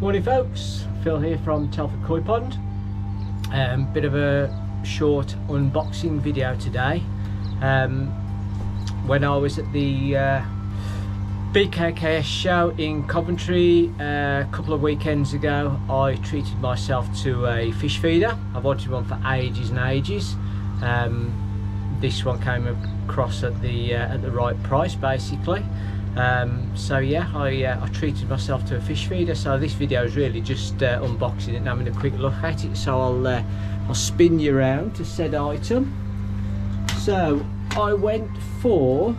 Morning folks, Phil here from Telford Koi Pond. Bit of a short unboxing video today. When I was at the BKKS show in Coventry a couple of weekends ago, I treated myself to a fish feeder. I've wanted one for ages and ages. This one came across at the right price basically. So yeah, I treated myself to a fish feeder. So this video is really just unboxing it and having a quick look at it. So I'll spin you around to said item. So I went for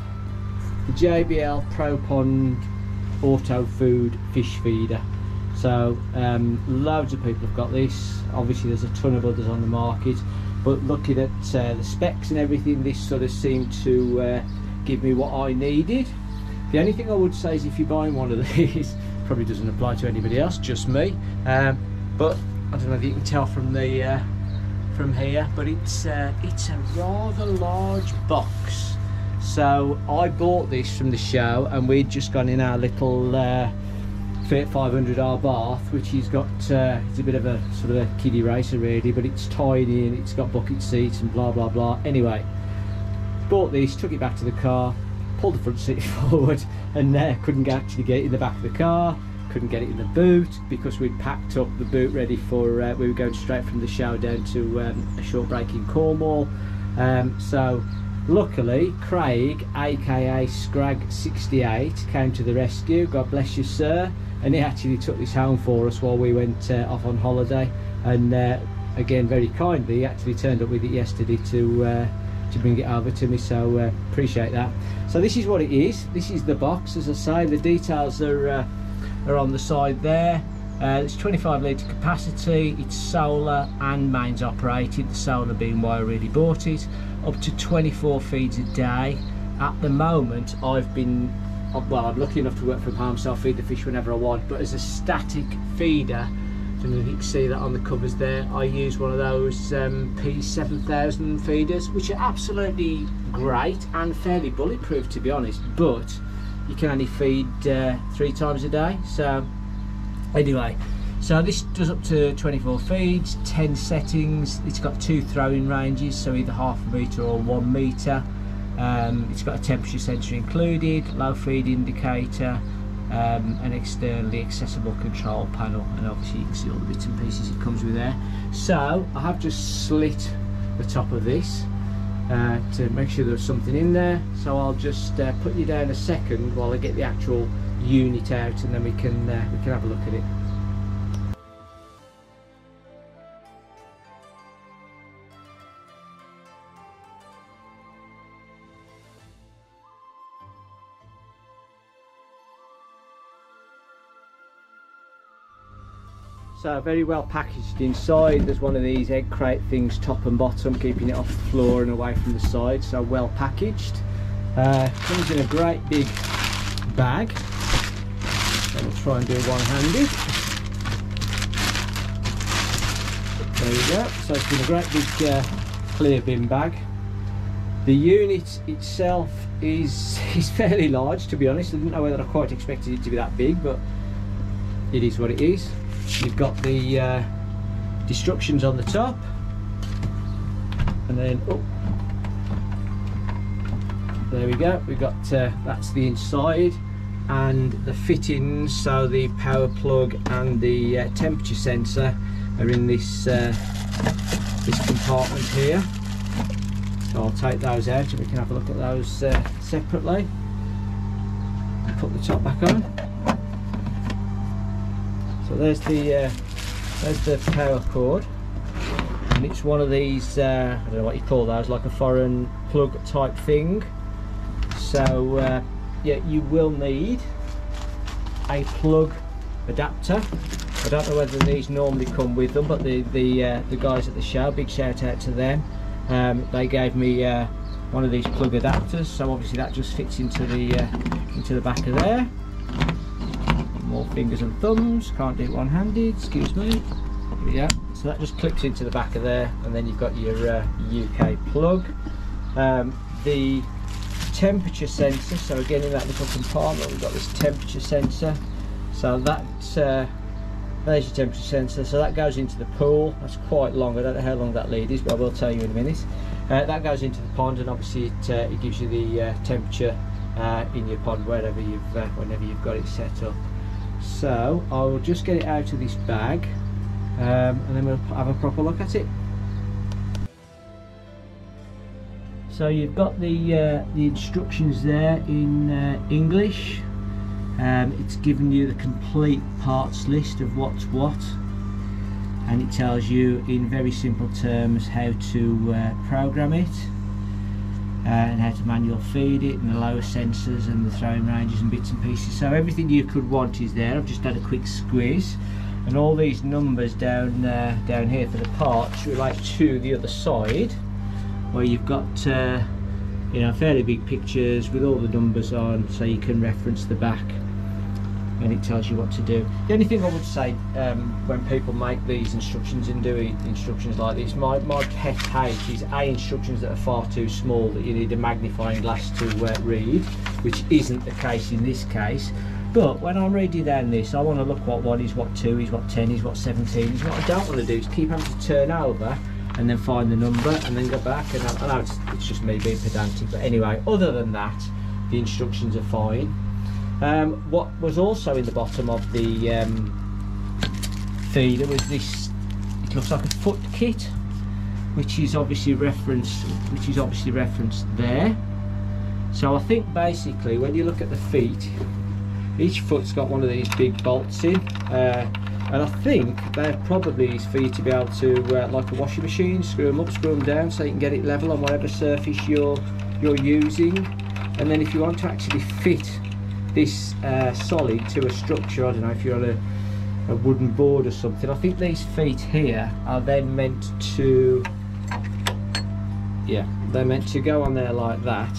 the JBL Pro Pond Auto Food Fish Feeder. So loads of people have got this. Obviously there's a ton of others on the market, but looking at the specs and everything, this sort of seemed to give me what I needed. The only thing I would say is if you're buying one of these, probably doesn't apply to anybody else, just me. But I don't know if you can tell from the from here, but it's a rather large box. So I bought this from the show, and we'd just gone in our little Fiat 500R bath, which has got it's a bit of a sort of a kiddie racer really, but it's tiny and it's got bucket seats and blah blah blah. Anyway, bought this, took it back to the car, pulled the front seat forward, and couldn't actually get it in the back of the car, couldn't get it in the boot because we'd packed up the boot ready for we were going straight from the show down to a short break in Cornwall. So luckily Craig, aka Scrag68, came to the rescue. God bless you, sir. And he actually took this home for us while we went off on holiday, and again very kindly he actually turned up with it yesterday to bring it over to me, so appreciate that. So this is what it is. This is the box. As I say, the details are on the side there. It's 25 litre capacity. It's solar and mains operated, the solar being why I really bought it. Up to 24 feeds a day. At the moment I'm lucky enough to work from home, so I feed the fish whenever I want, but as a static feeder, I don't know if you can see that on the covers there, I use one of those P7000 feeders, which are absolutely great and fairly bulletproof to be honest, but you can only feed 3 times a day. So anyway, so this does up to 24 feeds, 10 settings. It's got 2 throwing ranges, so either 0.5 metre or 1 metre. It's got a temperature sensor included, low feed indicator, an externally accessible control panel, and obviously you can see all the bits and pieces it comes with there. So I have just slit the top of this to make sure there's something in there, so I'll just put you down a second while I get the actual unit out, and then we can have a look at it. So very well packaged inside. There's one of these egg crate things top and bottom, keeping it off the floor and away from the side, so well packaged. Comes in a great big bag, so we'll try and do it one-handed. There we go. So it's in a great big clear bin bag. The unit itself is fairly large, to be honest. I didn't know whether I quite expected it to be that big, but it is what it is. You've got the instructions on the top, and then there we go. We've got that's the inside, and the fittings. So the power plug and the temperature sensor are in this this compartment here. So I'll take those out and we can have a look at those separately. Put the top back on. So there's the power cord, and it's one of these I don't know what you call those, like a foreign plug type thing. So yeah, you will need a plug adapter. I don't know whether these normally come with them, but the guys at the show, big shout out to them, they gave me one of these plug adapters, so obviously that just fits into the back of there. More fingers and thumbs, can't do it one-handed, excuse me. Here we go. So that just clips into the back of there, and then you've got your UK plug. The temperature sensor, so again in that little compartment we've got this temperature sensor. So that's There's your temperature sensor, so that goes into the pool. That's quite long, I don't know how long that lead is, but I will tell you in a minute. That goes into the pond, and obviously it gives you the temperature in your pond whenever you've got it set up. So I will just get it out of this bag, and then we'll have a proper look at it. So you've got the instructions there in English. It's given you the complete parts list of what's what, and it tells you in very simple terms how to program it, and how to manual feed it, and the lower sensors and the throwing ranges and bits and pieces. So everything you could want is there. I've just had a quick squeeze, and all these numbers down here for the parts relate to the other side, where you've got you know, fairly big pictures with all the numbers on, so you can reference the back, and it tells you what to do. The only thing I would say when people make these instructions and do instructions like this, my pet hate is instructions that are far too small, that you need a magnifying glass to read, which isn't the case in this case. But when I'm reading down this, I want to look what 1 is, what 2 is, what 10 is, what 17 is. What I don't want to do is keep having to turn over and then find the number and then go back. And I know it's just me being pedantic, but anyway, other than that, the instructions are fine. What was also in the bottom of the feeder was this, it looks like a foot kit, which is obviously referenced there. So I think basically when you look at the feet, each foot's got one of these big bolts in, and I think they're probably for you to be able to, like a washing machine, screw them up, screw them down, so you can get it level on whatever surface you're using. And then if you want to actually fit this solid to a structure, I don't know if you're on a wooden board or something, I think these feet here are then meant to, yeah, they're meant to go on there like that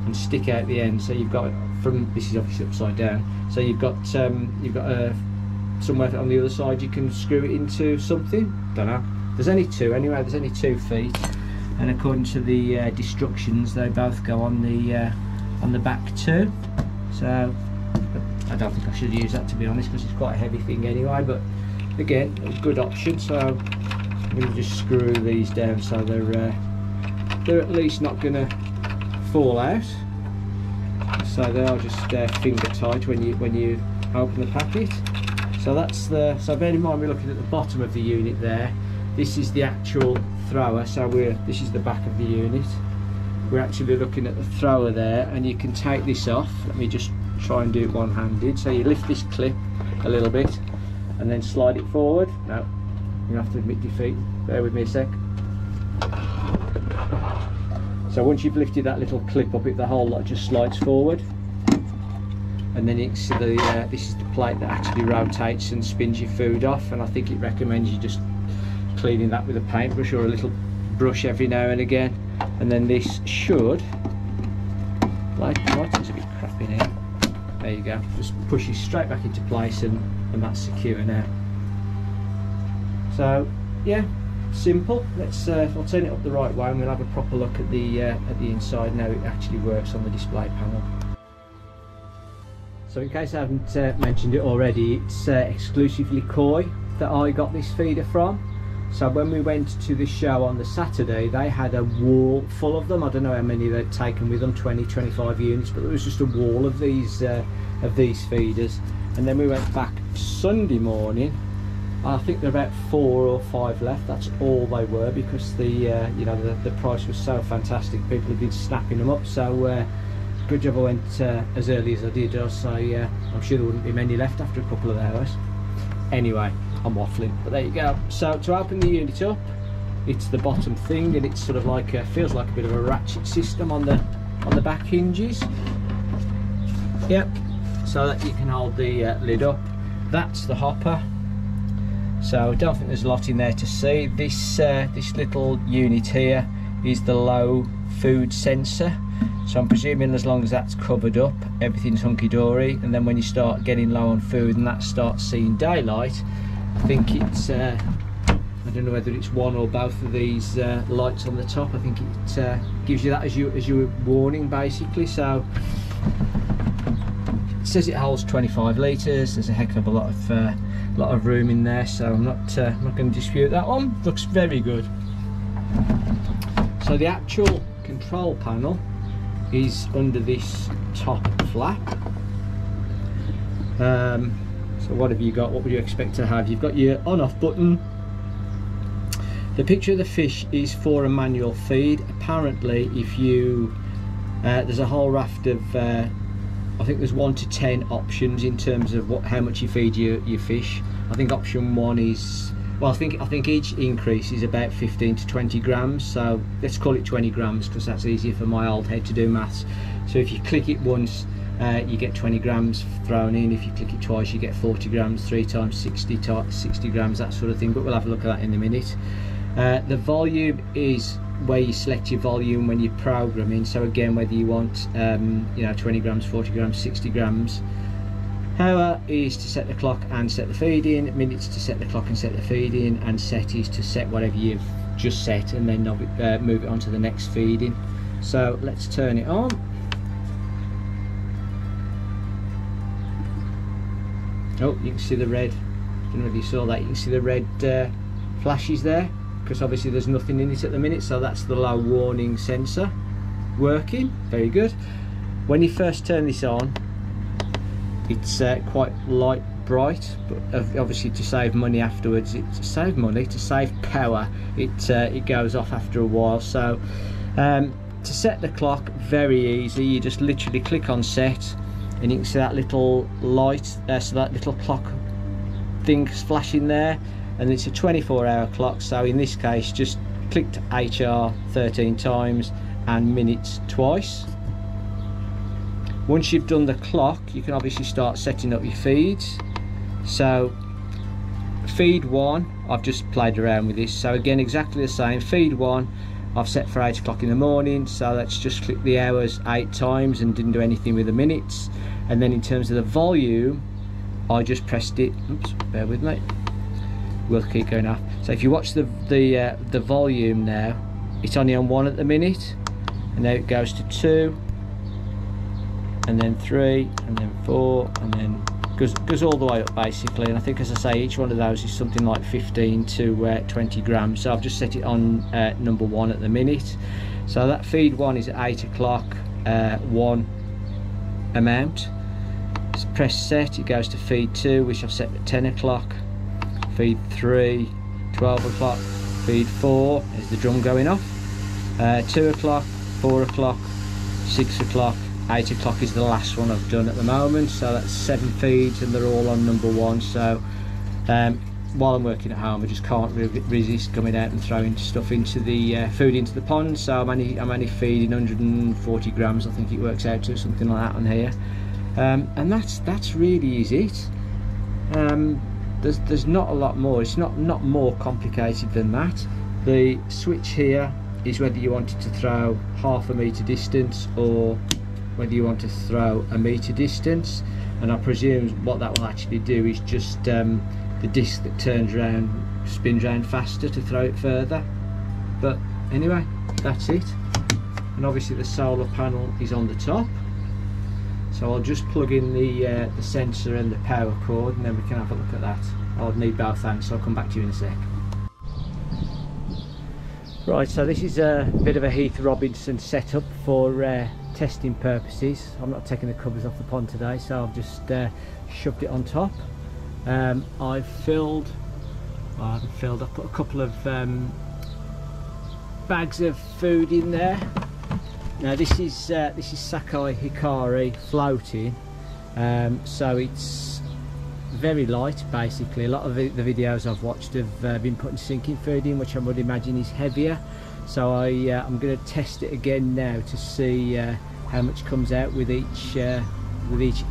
and stick out the end. So you've got, from, this is obviously upside down, so you've got somewhere on the other side you can screw it into something. Don't know, there's only two anyway, there's only 2 feet, and according to the instructions they both go on the back too. So I don't think I should use that, to be honest, because it's quite a heavy thing anyway, but again, a good option. So I'm going to just screw these down so they're at least not going to fall out, so they are just finger tight when you open the packet. So that's so bear in mind we're looking at the bottom of the unit there. This is the actual thrower, so this is the back of the unit. We're actually looking at the thrower there, and you can take this off. Let me just try and do it one-handed. So you lift this clip a little bit and then slide it forward. No, you have to admit defeat. Bear with me a sec. So once you've lifted that little clip up, the whole lot just slides forward. And then this is the plate that actually rotates and spins your food off, and I think it recommends you just cleaning that with a paintbrush or a little brush every now and again. And then this should, lighting's a bit crap in here, there you go, just pushes straight back into place, and that's secure now. So yeah, simple. I'll turn it up the right way and we'll have a proper look at the inside and how it actually works on the display panel. So in case I haven't mentioned it already, it's exclusively koi that I got this feeder from. So when we went to the show on the Saturday, they had a wall full of them. I don't know how many they'd taken with them, 20, 25 units, but there was just a wall of these feeders. And then we went back Sunday morning. I think there are about 4 or 5 left. That's all they were, because the price was so fantastic. People have been snapping them up. So good job I went as early as I did. So I'm sure there wouldn't be many left after a couple of hours. Anyway, I'm waffling, but there you go. So to open the unit up, it's the bottom thing, and it's sort of like feels like a bit of a ratchet system on the back hinges. Yep, so that you can hold the lid up. That's the hopper. So I don't think there's a lot in there to see. This little unit here is the low food sensor. So I'm presuming as long as that's covered up, everything's hunky-dory, and then when you start getting low on food and that starts seeing daylight, I think it's, I don't know whether it's one or both of these lights on the top. I think it gives you that as your warning, basically. So it says it holds 25 litres. There's a heck of a lot of lot of room in there, so I'm not going to dispute that one. Looks very good. So the actual control panel is under this top flap. So what have you got? What would you expect to have? You've got your on-off button. The picture of the fish is for a manual feed. Apparently, if you there's a whole raft of I think there's 1 to 10 options in terms of how much you feed your fish. I think option 1 is, well, I think each increase is about 15 to 20 grams, so let's call it 20 grams because that's easier for my old head to do maths. So if you click it once, you get 20 grams thrown in. If you click it twice, you get 40 grams, 3 times 60 grams, that sort of thing, but we'll have a look at that in a minute. The volume is where you select your volume when you're programming, so again, whether you want 20 grams, 40 grams, 60 grams. Hour is to set the clock and set the feed in, minutes to set the clock and set the feed in, and set is to set whatever you've just set and then move it on to the next feed in. So let's turn it on. Oh, you can see the red, I don't know if you saw that, you can see the red flashes there, because obviously there's nothing in it at the minute, so that's the low warning sensor working. Very good. When you first turn this on, it's quite light bright, but obviously to save money afterwards, to save power, it goes off after a while. So to set the clock, very easy. You just literally click on set, and you can see that little light, so that little clock thing's flashing there, and it's a 24-hour clock. So in this case, just click to HR 13 times and minutes twice. Once you've done the clock, you can obviously start setting up your feeds. So feed 1, I've just played around with this, so again exactly the same. Feed 1 I've set for 8 o'clock in the morning, so let's just click the hours 8 times and didn't do anything with the minutes. And then in terms of the volume, I just pressed it, oops, bear with me, we'll keep going off. So if you watch the volume now, it's only on 1 at the minute, and now it goes to 2, and then 3, and then 4, and then goes all the way up basically. And I think, as I say, each one of those is something like 15 to 20 grams. So I've just set it on number 1 at the minute. So that feed 1 is at 8 o'clock, 1 amount. Just press set, it goes to feed 2, which I've set at 10 o'clock. Feed 3, 12 o'clock. Feed 4, there's the drum going off. 2 o'clock, 4 o'clock, 6 o'clock, 8 o'clock is the last one I've done at the moment. So that's 7 feeds and they're all on number 1. So while I'm working at home, I just can't resist coming out and throwing stuff into the food into the pond. So I'm only feeding 140 grams, I think it works out to, something like that on here. And that's really is it. There's not a lot more. It's not more complicated than that. The switch here is whether you wanted to throw half a metre distance or whether you want to throw a metre distance, and I presume what that will actually do is just the disc that turns around spins around faster to throw it further. But anyway, that's it. And obviously the solar panel is on the top, so I'll just plug in the sensor and the power cord, and then we can have a look at that. I'll need both hands, so I'll come back to you in a sec. Right, so this is a bit of a Heath Robinson setup for testing purposes. I'm not taking the covers off the pond today, so I've just shoved it on top. I've filled, well, I haven't filled, I've put a couple of bags of food in there. Now this is Sakai Hikari floating, so it's very light basically. A lot of the videos I've watched have been putting sinking food in, which I would imagine is heavier. So I'm going to test it again now to see how much comes out with each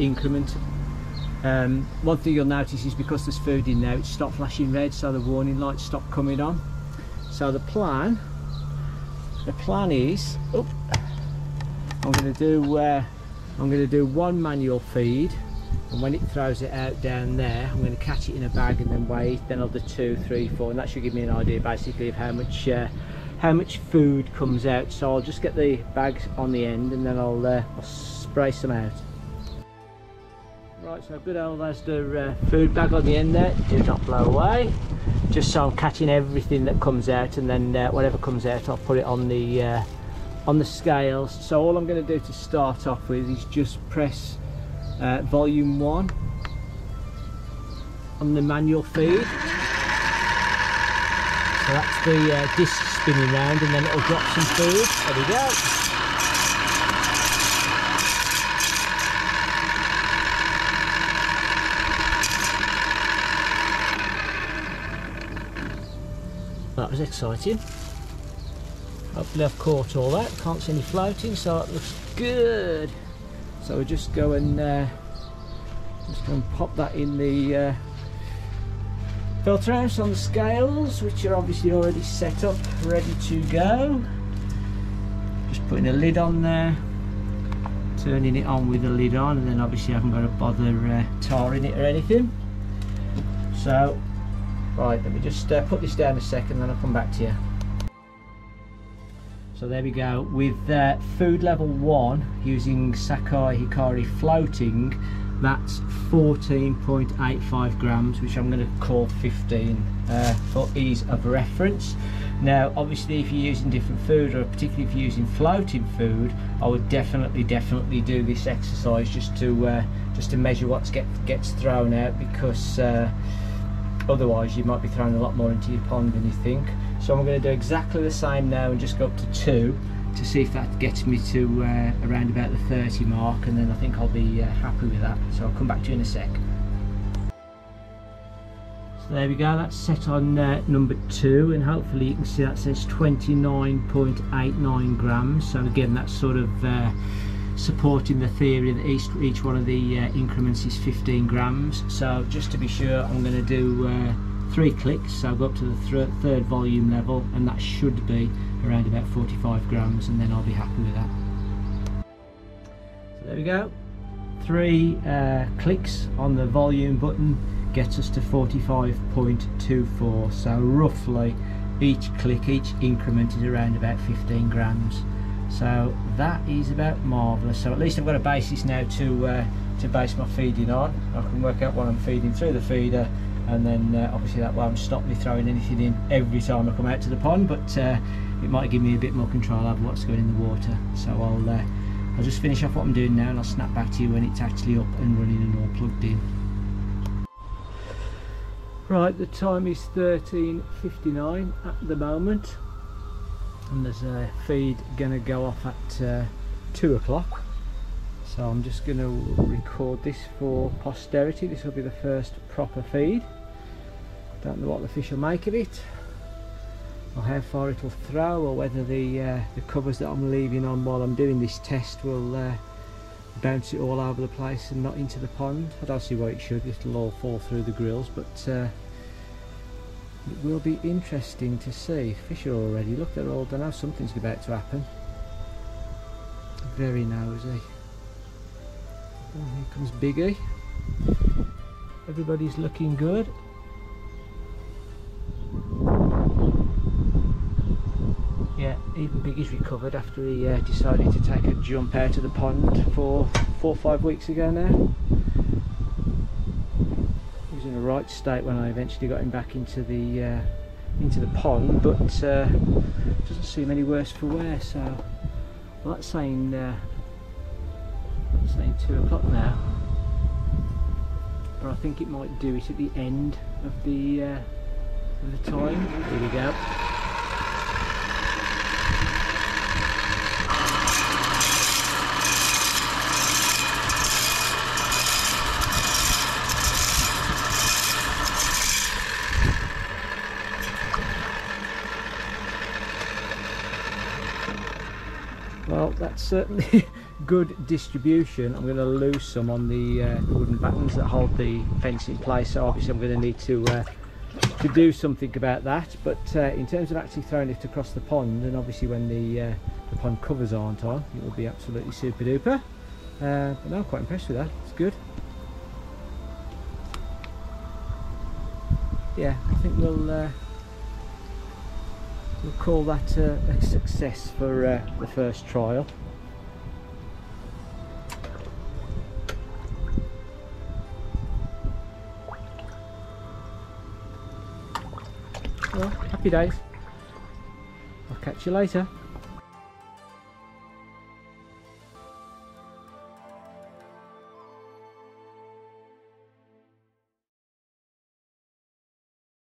increment. One thing you'll notice is because there's food in now, it's stopped flashing red, so the warning lights stop coming on. So the plan is, I'm going to do 1 manual feed, and when it throws it out down there, I'm going to catch it in a bag and then weigh it. Then I'll do 2, 3, 4, and that should give me an idea basically of how much food comes out. So I'll just get the bags on the end and then I'll spray some out. Right, so good old Asda food bag on the end there, do not blow away. Just so I'm catching everything that comes out, and then whatever comes out I'll put it on the scales. So all I'm going to do to start off with is just press volume 1 on the manual feed. So that's the disc spinning round, and then it'll drop some food. There we go. That was exciting. Hopefully I've caught all that. Can't see any floating, so it looks good. So we'll just go and pop that in the filter house on the scales, which are obviously already set up, ready to go. Just putting a lid on there, turning it on with the lid on, and then obviously I haven't got to bother tarring it or anything. So, right, let me just put this down a second, then I'll come back to you. So there we go, with food level 1 using Sakai Hikari floating, that's 14.85 grams, which I'm going to call 15 for ease of reference. Now obviously if you're using different food, or particularly if you're using floating food, I would definitely do this exercise just to measure what gets thrown out, because otherwise you might be throwing a lot more into your pond than you think. So I'm going to do exactly the same now and just go up to 2 to see if that gets me to around about the 30 mark, and then I think I'll be happy with that. So I'll come back to you in a sec. So there we go, that's set on number 2, and hopefully you can see that says 29.89 grams. So again, that's sort of supporting the theory that each one of the increments is 15 grams. So just to be sure, I'm going to do 3 clicks, so I'll go up to the third volume level, and that should be around about 45 grams, and then I'll be happy with that. So there we go, 3 clicks on the volume button gets us to 45.24, so roughly each click, each increment is around about 15 grams. So that is about marvellous. So at least I've got a basis now to base my feeding on. I can work out what I'm feeding through the feeder, and then obviously that won't stop me throwing anything in every time I come out to the pond, but it might give me a bit more control over what's going in the water. So I'll just finish off what I'm doing now, and I'll snap back to you when it's actually up and running and all plugged in. Right, the time is 13:59 at the moment, and there's a feed going to go off at 2 o'clock. So I'm just going to record this for posterity. This will be the first proper feed. Don't know what the fish will make of it, or how far it'll throw, or whether the covers that I'm leaving on while I'm doing this test will bounce it all over the place and not into the pond. I don't see why it should, it'll all fall through the grills, but it will be interesting to see. Fish are already, look, they're all done. Now something's about to happen. Very nosy. Oh, here comes Biggie. Everybody's looking good. Yeah, even Biggie's recovered after he decided to take a jump out of the pond 4 or 5 weeks ago now. He was in a right state when I eventually got him back into the pond, but doesn't seem any worse for wear. So, well, that's saying 2 o'clock now, but I think it might do it at the end of the time. Here we go. Well, that's certainly good distribution. I'm going to lose some on the wooden battens that hold the fence in place, so obviously I'm going to need to do something about that. But in terms of actually throwing it across the pond, and obviously when the pond covers aren't on, it will be absolutely super duper. But no, I'm quite impressed with that. It's good. Yeah, I think we'll call that a success for the first trial. Well, happy days. I'll catch you later.